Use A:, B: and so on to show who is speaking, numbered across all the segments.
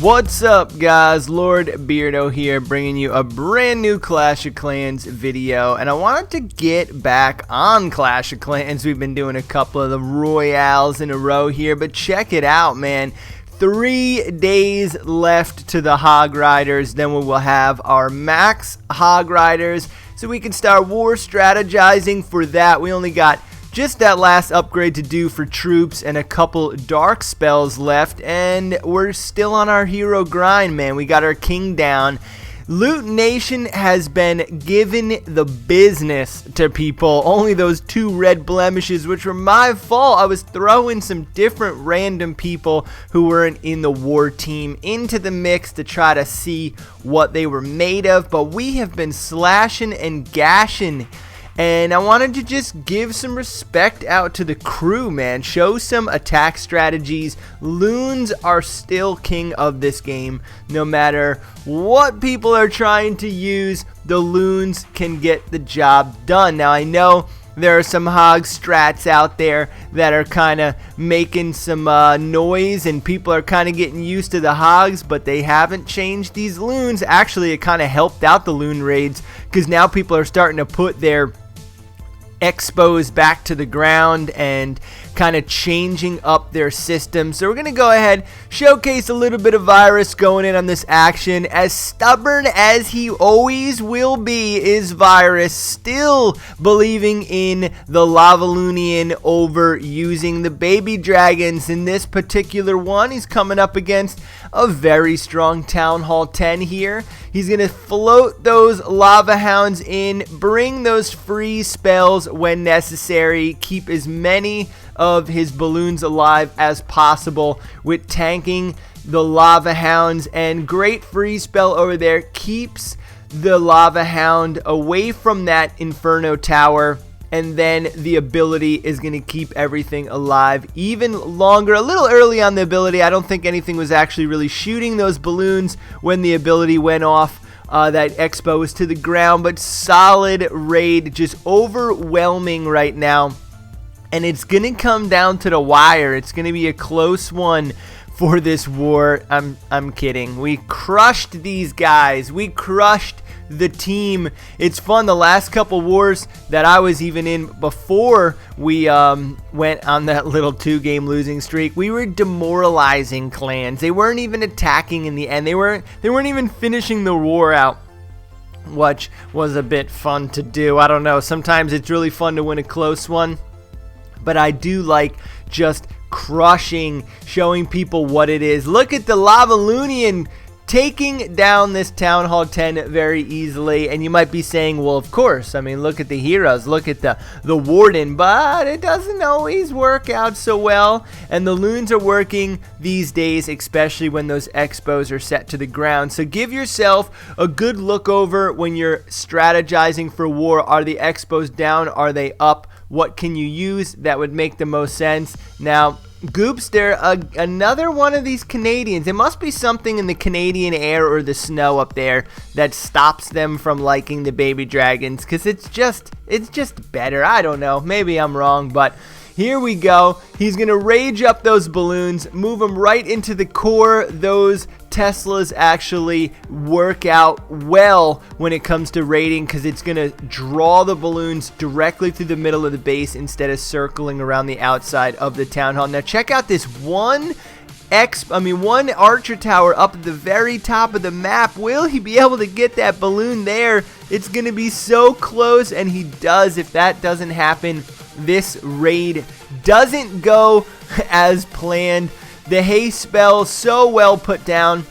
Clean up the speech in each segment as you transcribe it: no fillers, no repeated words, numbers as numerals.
A: What's up, guys? Lord Beardo here, bringing you a brand new Clash of Clans video, and I wanted to get back on Clash of Clans. We've been doing a couple of the royales in a row here, but check it out, man. 3 days left to the Hog Riders, then we will have our max Hog Riders, so we can start war strategizing for that. We only got just that last upgrade to do for troops and a couple dark spells left, and we're still on our hero grind, man. We got our king down. Loot Nation has been given the business to people. Only those 2 red blemishes, which were my fault. I was throwing some different random people who weren't in the war team into the mix to try to see what they were made of, but we have been slashing and gashing. And I wanted to just give some respect out to the crew, man. Show some attack strategies. Loons are still king of this game. No matter what people are trying to use, the loons can get the job done. Now, I know there are some hog strats out there that are kind of making some noise, and people are kind of getting used to the hogs, but they haven't changed these loons. Actually, it kind of helped out the loon raids, because now people are starting to put their expos back to the ground and kind of changing up their system. So we're going to go ahead, showcase a little bit of Virus going in on this action. As stubborn as he always will be is Virus, still believing in the Lavaloonian over using the baby dragons. In this particular one, he's coming up against a very strong Town Hall 10 here. He's going to float those lava hounds in, bring those free spells when necessary, keep as many of his balloons alive as possible with tanking the lava hounds, and great free spell over there keeps the lava hound away from that inferno tower, and then the ability is going to keep everything alive even longer. A little early on the ability. I don't think anything was actually really shooting those balloons when the ability went off. That expo is to the ground, but solid raid, just overwhelming right now. And it's going to come down to the wire. It's going to be a close one for this war. I'm kidding. We crushed these guys. We crushed the team. It's fun. The last couple wars that I was even in before we went on that little 2-game losing streak, we were demoralizing clans. They weren't even attacking in the end. They weren't even finishing the war out, which was a bit fun to do. I don't know. Sometimes it's really fun to win a close one, but I do like just crushing, showing people what it is. Look at the Lavaloonian taking down this Town Hall 10 very easily, and you might be saying, well, of course, I mean, look at the heroes, look at the warden, but it doesn't always work out so well, and the loons are working these days, especially when those expos are set to the ground. So give yourself a good look over when you're strategizing for war. Are the expos down? Are they up? What can you use that would make the most sense? Now, Goops, they're another one of these Canadians. It must be something in the Canadian air or the snow up there that stops them from liking the baby dragons, because it's just better. I don't know. Maybe I'm wrong, but here we go. He's going to rage up those balloons, move them right into the core. Those Teslas actually work out well when it comes to raiding, because it's going to draw the balloons directly through the middle of the base instead of circling around the outside of the town hall. Now check out this one archer tower up at the very top of the map. Will he be able to get that balloon there? It's going to be so close, and he does. If that doesn't happen, this raid doesn't go as planned. The haste spell so well put down.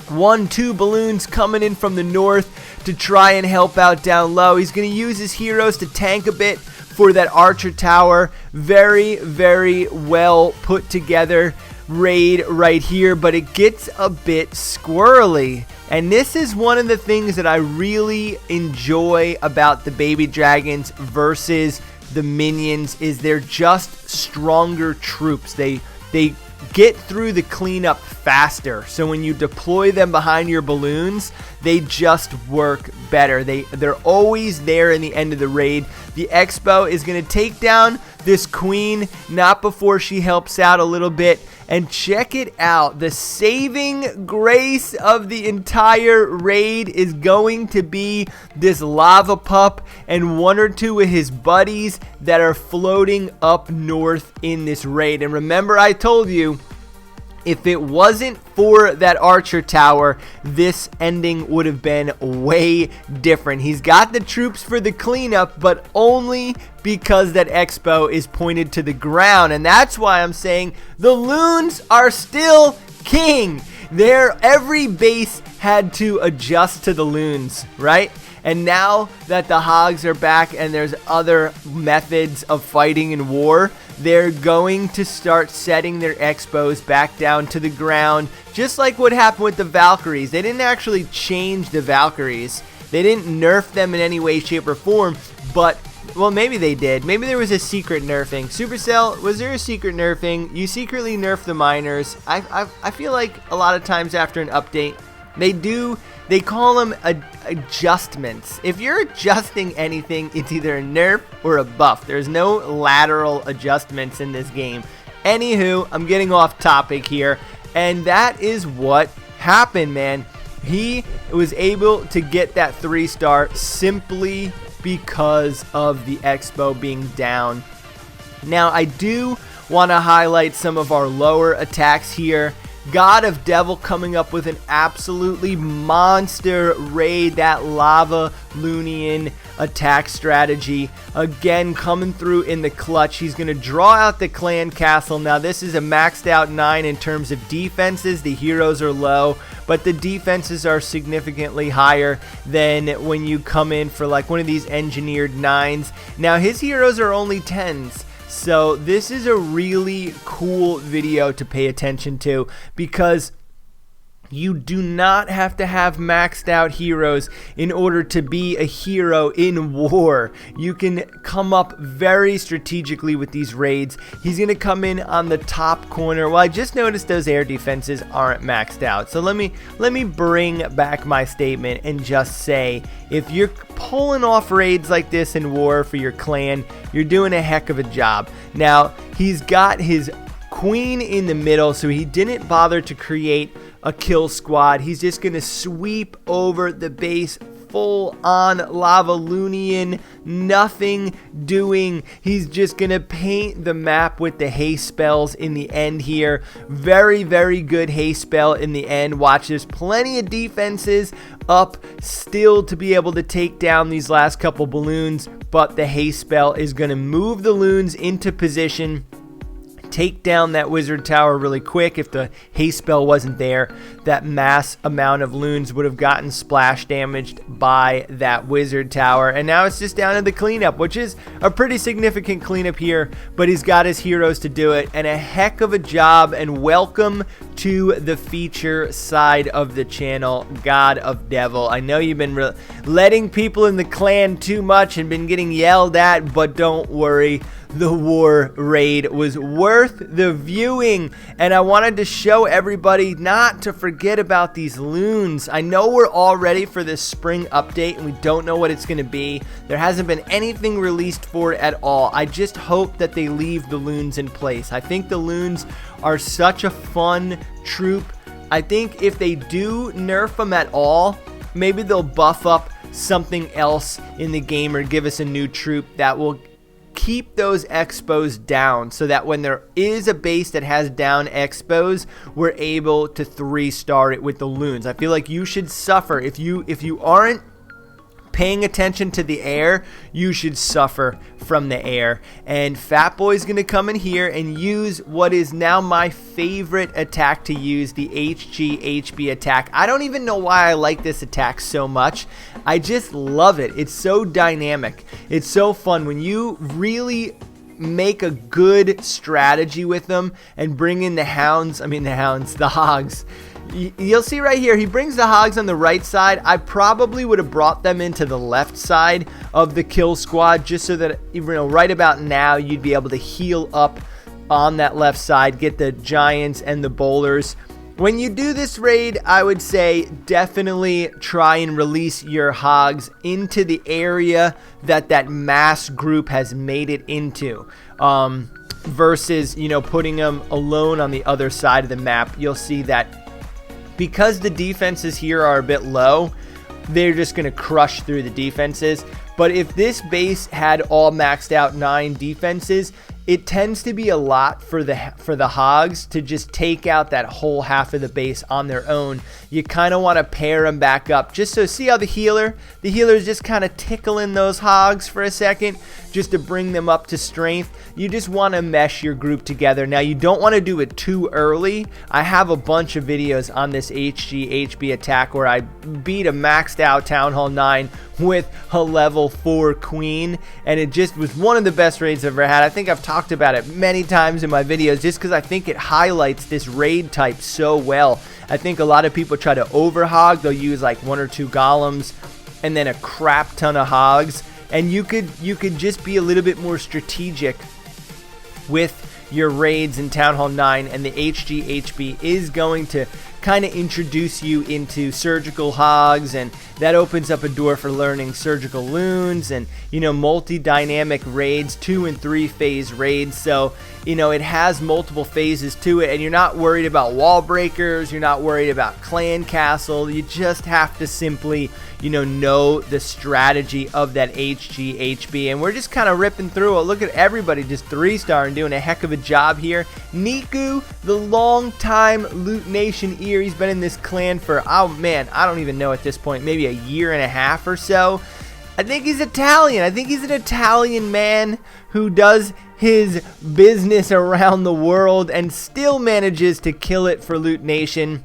A: 1-2 balloons coming in from the north to try and help out down low. He's going to use his heroes to tank a bit for that archer tower. Very, very well put together raid right here, but it gets a bit squirrely. And this is one of the things that I really enjoy about the baby dragons versus the minions, is they're just stronger troops. They get through the cleanup faster. So when you deploy them behind your balloons, they just work better. They're always there in the end of the raid. The Expo is going to take down this queen, not before she helps out a little bit And check it out. The saving grace of the entire raid is going to be this lava pup and one or two of his buddies that are floating up north in this raid. And remember, I told you, if it wasn't for that archer tower, this ending would have been way different. He's got the troops for the cleanup, but only because that expo is pointed to the ground. And that's why I'm saying the loons are still king. Every base had to adjust to the loons, right? And now that the hogs are back and there's other methods of fighting in war, they're going to start setting their expos back down to the ground, just like what happened with the Valkyries. They didn't actually change the Valkyries. They didn't nerf them in any way, shape, or form, but, well, maybe they did. Maybe there was a secret nerfing. Supercell, was there a secret nerfing? You secretly nerf the miners. I feel like a lot of times after an update, they call them adjustments. If you're adjusting anything, it's either a nerf or a buff. There's no lateral adjustments in this game. Anywho, I'm getting off topic here, and that is what happened, man. He was able to get that 3-star simply because of the expo being down. Now, I do want to highlight some of our lower attacks here. God of Devil coming up with an absolutely monster raid, that Lavaloonian attack strategy. Again, coming through in the clutch. He's going to draw out the clan castle. Now, this is a maxed out 9 in terms of defenses. The heroes are low, but the defenses are significantly higher than when you come in for like one of these engineered 9s. Now, his heroes are only 10s. So this is a really cool video to pay attention to, because you do not have to have maxed out heroes in order to be a hero in war. You can come up very strategically with these raids. He's going to come in on the top corner. Well, I just noticed those air defenses aren't maxed out. So let me bring back my statement and just say, if you're pulling off raids like this in war for your clan, you're doing a heck of a job. Now, he's got his queen in the middle, so he didn't bother to create a kill squad. He's just going to sweep over the base, full on Lavaloonian, nothing doing. He's just going to paint the map with the haste spells in the end here. Very, very good haste spell in the end. Watch, there's plenty of defenses up still to be able to take down these last couple balloons, but the haste spell is going to move the loons into position, take down that wizard tower really quick. If the haste spell wasn't there, that mass amount of loons would have gotten splash damaged by that wizard tower. And now it's just down to the cleanup, which is a pretty significant cleanup here, but he's got his heroes to do it, and a heck of a job. And welcome to the feature side of the channel, God of Devil. I know you've been letting people in the clan too much and been getting yelled at, but don't worry. The war raid was worth the viewing, and I wanted to show everybody not to forget about these loons. I know we're all ready for this spring update, and we don't know what it's going to be. There hasn't been anything released for it at all. I just hope that they leave the loons in place. I think the loons are such a fun troop. I think if they do nerf them at all, maybe they'll buff up something else in the game or give us a new troop that will keep those expos down, so that when there is a base that has down expos, we're able to 3-star it with the loons. I feel like you should suffer if you aren't paying attention to the air. You should suffer from the air. And Fat Boy's gonna come in here and use what is now my favorite attack to use, the HB attack. I don't even know why I like this attack so much. I just love it. It's so dynamic. It's so fun when you really make a good strategy with them and bring in the hogs. You'll see right here, he brings the hogs on the right side. I probably would have brought them into the left side of the kill squad, just so that, you know, right about now you'd be able to heal up on that left side, get the giants and the bowlers. When you do this raid, I would say definitely try and release your hogs into the area that mass group has made it into. versus, you know, putting them alone on the other side of the map. You'll see that because the defenses here are a bit low, they're just going to crush through the defenses. But if this base had all maxed out 9 defenses, it tends to be a lot for the hogs to just take out that whole half of the base on their own. You kind of want to pair them back up. Just so, see how the healer is just kind of tickling those hogs for a second just to bring them up to strength. You just want to mesh your group together. Now, you don't want to do it too early. I have a bunch of videos on this HB attack where I beat a maxed out Town Hall 9 with a level 4 queen, and it just was one of the best raids I've ever had. I think I've talked about it many times in my videos just because I think it highlights this raid type so well. I think a lot of people try to overhog. They'll use like 1 or 2 golems and then a crap ton of hogs, and you could just be a little bit more strategic with your raids in Town Hall 9, and the HB is going to kind of introduce you into surgical hogs, and that opens up a door for learning surgical loons and, you know, multi-dynamic raids, 2 and 3 phase raids. So, you know, it has multiple phases to it, and you're not worried about wall breakers, you're not worried about clan castle. You just have to simply, you know the strategy of that HB, and we're just kind of ripping through it. Look at everybody just 3-star and doing a heck of a job here. Niku, the long-time Loot Nation ear, he's been in this clan for, oh man, I don't even know at this point, maybe a year and a half or so. I think he's Italian. I think he's an Italian man who does his business around the world and still manages to kill it for Loot Nation.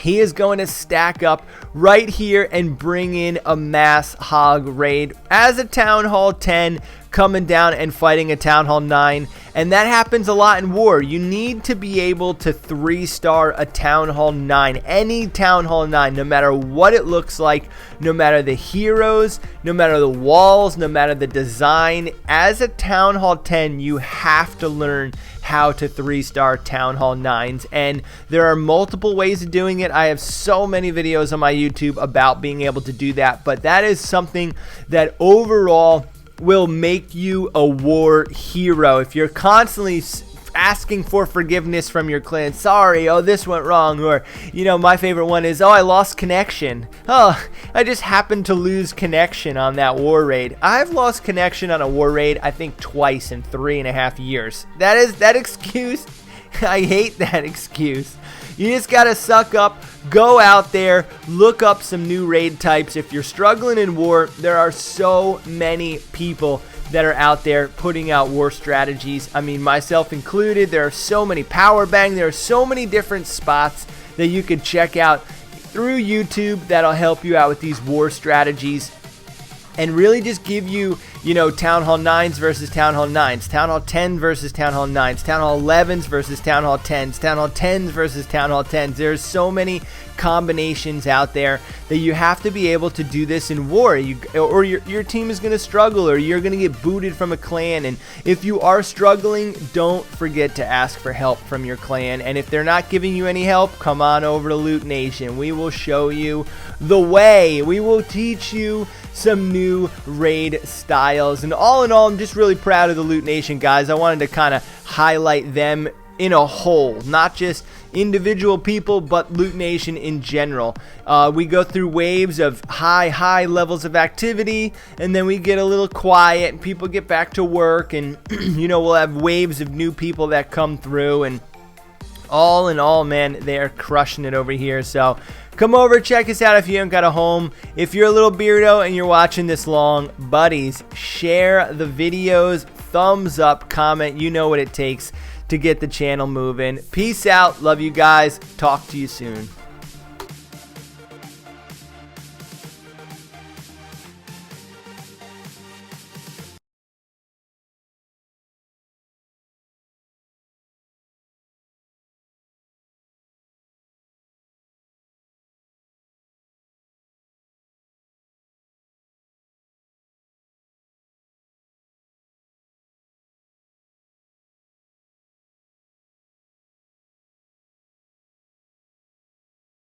A: He is going to stack up right here and bring in a mass hog raid as a Town Hall 10 coming down and fighting a Town Hall 9. And that happens a lot in war. You need to be able to 3-star a Town Hall 9, any Town Hall 9, no matter what it looks like, no matter the heroes, no matter the walls, no matter the design. As a Town Hall 10, you have to learn how to 3-star Town Hall 9s, and there are multiple ways of doing it. I have so many videos on my YouTube about being able to do that, but that is something that overall will make you a war hero. If you're constantly asking for forgiveness from your clan, sorry, oh, this went wrong, or, you know, my favorite one is, oh, I lost connection. Oh, I just happened to lose connection on that war raid. I've lost connection on a war raid, I think, twice in 3.5 years. That excuse, I hate that excuse. You just gotta suck up, go out there, look up some new raid types. If you're struggling in war, there are so many people that are out there putting out war strategies. I mean, myself included. There are so many power bang. There are so many different spots that you could check out through YouTube that'll help you out with these war strategies and really just give you, you know, Town Hall 9s versus Town Hall 9s, Town Hall 10 versus Town Hall 9s, Town Hall 11s versus Town Hall 10s, Town Hall 10s versus Town Hall 10s. There's so many combinations out there that you have to be able to do this in war, or your team is going to struggle, or you're going to get booted from a clan. And if you are struggling, don't forget to ask for help from your clan. And if they're not giving you any help, come on over to Loot Nation. We will show you the way. We will teach you some new raid styles. And all in all, I'm just really proud of the Loot Nation guys. I wanted to kind of highlight them in a whole, not just individual people, but Loot Nation in general. We go through waves of high levels of activity, and then we get a little quiet and people get back to work, and you know, we'll have waves of new people that come through, and all in all, man, they are crushing it over here. So come over, check us out if you haven't got a home. If you're a little beardo and you're watching this long, buddies, share the videos, thumbs up, comment. You know what it takes to get the channel moving. Peace out. Love you guys. Talk to you soon.